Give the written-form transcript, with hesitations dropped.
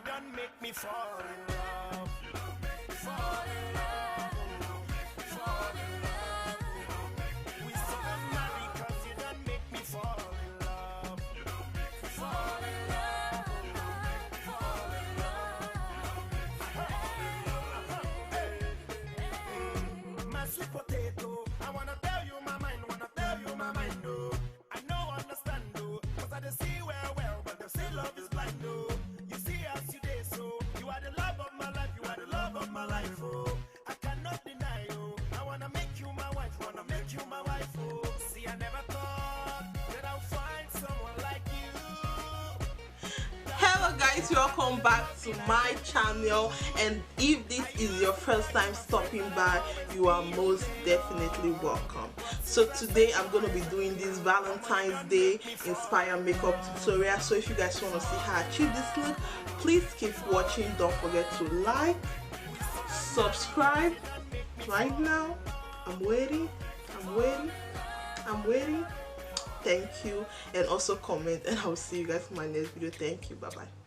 done make me fall in love. Fall in love. Fall in love. We still not married 'cause you done make me fall in love. Fall in love. Fall in love. My sweet potato, I wanna tell you my mind, oh. I know, understand, oh. 'Cause I just see well, but they say love is blind, oh. You see as you did, so you are the love of my life, you are the love of my life, oh. I cannot deny, oh. I wanna make you my wife, oh. See, I never thought that I'll find someone like you. Hello guys, welcome back to my channel, and if this is your first time stopping by, you are most definitely welcome. So today I'm going to be doing this Valentine's Day inspired makeup tutorial. So if you guys want to see how I achieve this look, please keep watching. Don't forget to like, subscribe right now. I'm waiting. Thank you, and also comment, and I'll see you guys in my next video. Thank you. Bye bye.